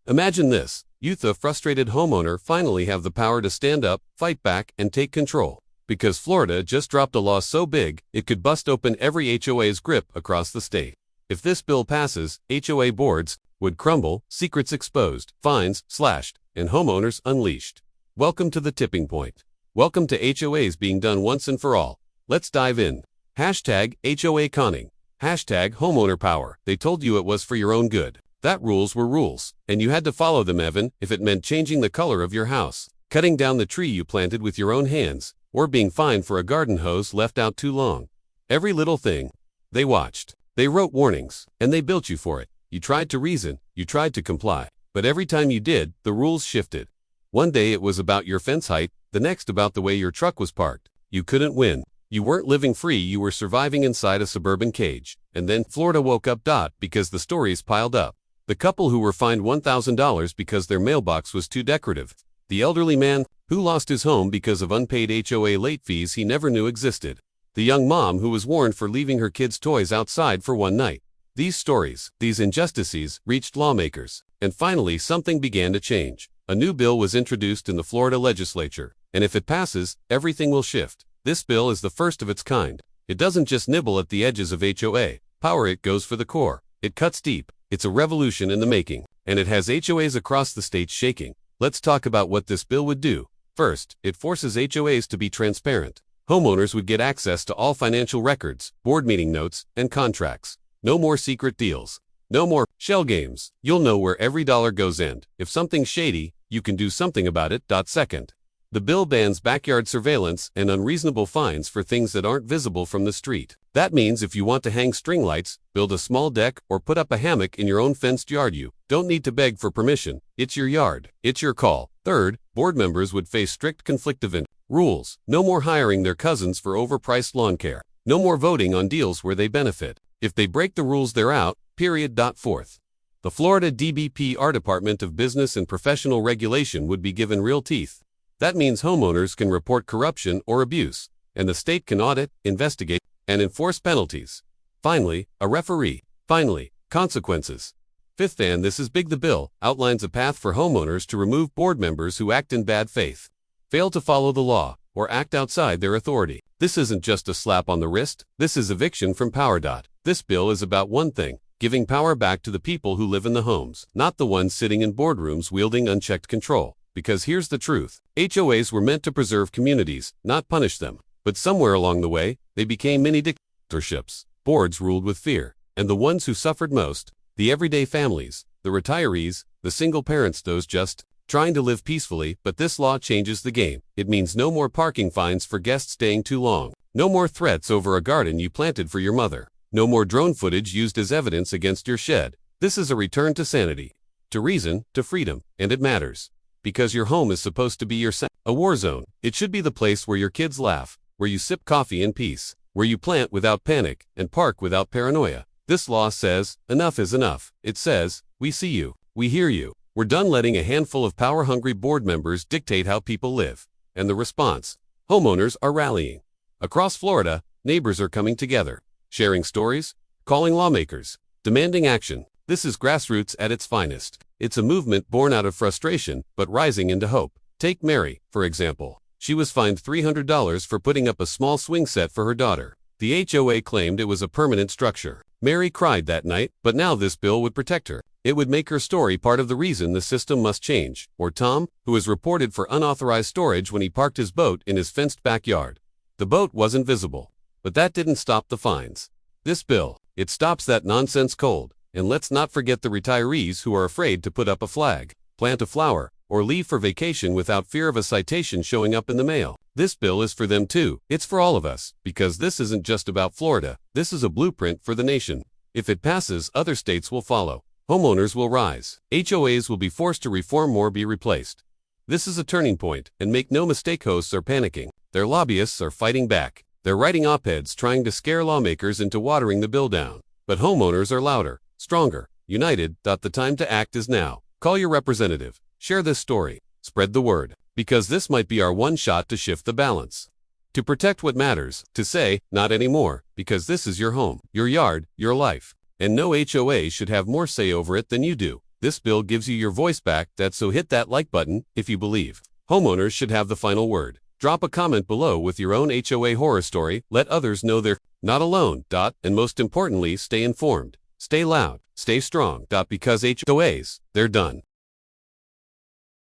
Imagine this. You, the frustrated homeowner, finally have the power to stand up, fight back, and take control. Because Florida just dropped a law so big, it could bust open every HOA's grip across the state. If this bill passes, HOA boards would crumble, secrets exposed, fines slashed, and homeowners unleashed. Welcome to the tipping point. Welcome to HOAs being done once and for all. Let's dive in. Hashtag HOA conning. Hashtag homeowner power. They told you it was for your own good. That rules were rules, and you had to follow them, Evan, if it meant changing the color of your house, cutting down the tree you planted with your own hands, or being fined for a garden hose left out too long. Every little thing. They watched. They wrote warnings, and they built you for it. You tried to reason, you tried to comply, but every time you did, the rules shifted. One day it was about your fence height, the next about the way your truck was parked. You couldn't win. You weren't living free, you were surviving inside a suburban cage. And then Florida woke up. Because the stories piled up. The couple who were fined $1,000 because their mailbox was too decorative. The elderly man who lost his home because of unpaid HOA late fees he never knew existed. The young mom who was warned for leaving her kids' toys outside for one night. These stories, these injustices, reached lawmakers. And finally something began to change. A new bill was introduced in the Florida legislature. And if it passes, everything will shift. This bill is the first of its kind. It doesn't just nibble at the edges of HOA power, it goes for the core. It cuts deep. It's a revolution in the making. And it has HOAs across the state shaking. Let's talk about what this bill would do. First, it forces HOAs to be transparent. Homeowners would get access to all financial records, board meeting notes, and contracts. No more secret deals. No more shell games. You'll know where every dollar goes, and if something's shady, you can do something about it. Second, the bill bans backyard surveillance and unreasonable fines for things that aren't visible from the street. That means if you want to hang string lights, build a small deck, or put up a hammock in your own fenced yard, you don't need to beg for permission. It's your yard. It's your call. Third, board members would face strict conflict of interest rules. No more hiring their cousins for overpriced lawn care. No more voting on deals where they benefit. If they break the rules, they're out. Period. Fourth, the Florida DBPR Department of Business and Professional Regulation would be given real teeth. That means homeowners can report corruption or abuse, and the state can audit, investigate, and enforce penalties. Finally, a referee. Finally, consequences. Fifth, and this is big, the bill outlines a path for homeowners to remove board members who act in bad faith, fail to follow the law, or act outside their authority. This isn't just a slap on the wrist, this is eviction from power. This bill is about one thing: giving power back to the people who live in the homes, not the ones sitting in boardrooms wielding unchecked control. Because here's the truth. HOAs were meant to preserve communities, not punish them. But somewhere along the way, they became mini dictatorships. Boards ruled with fear. And the ones who suffered most, the everyday families, the retirees, the single parents, those just trying to live peacefully. But this law changes the game. It means no more parking fines for guests staying too long. No more threats over a garden you planted for your mother. No more drone footage used as evidence against your shed. This is a return to sanity, to reason, to freedom, and it matters. Because your home is supposed to be a war zone. It should be the place where your kids laugh, where you sip coffee in peace, where you plant without panic and park without paranoia. This law says, enough is enough. It says, we see you, we hear you. We're done letting a handful of power-hungry board members dictate how people live. And the response? Homeowners are rallying. Across Florida, neighbors are coming together, sharing stories, calling lawmakers, demanding action. This is grassroots at its finest. It's a movement born out of frustration, but rising into hope. Take Mary, for example. She was fined $300 for putting up a small swing set for her daughter. The HOA claimed it was a permanent structure. Mary cried that night, but now this bill would protect her. It would make her story part of the reason the system must change. Or Tom, who was reported for unauthorized storage when he parked his boat in his fenced backyard. The boat wasn't visible, but that didn't stop the fines. This bill, it stops that nonsense cold. And let's not forget the retirees who are afraid to put up a flag, plant a flower, or leave for vacation without fear of a citation showing up in the mail. This bill is for them too. It's for all of us, because this isn't just about Florida. This is a blueprint for the nation. If it passes, other states will follow. Homeowners will rise. HOAs will be forced to reform or be replaced. This is a turning point, and make no mistake, hosts are panicking. Their lobbyists are fighting back. They're writing op-eds trying to scare lawmakers into watering the bill down. But homeowners are louder, stronger, united. The time to act is now. Call your representative. Share this story. Spread the word. Because this might be our one shot to shift the balance. To protect what matters. To say, not anymore. Because this is your home, your yard, your life. And no HOA should have more say over it than you do. This bill gives you your voice back, so hit that like button if you believe homeowners should have the final word. Drop a comment below with your own HOA horror story. Let others know they're not alone. And most importantly, stay informed, stay loud, stay strong. Because HOAs, they're done.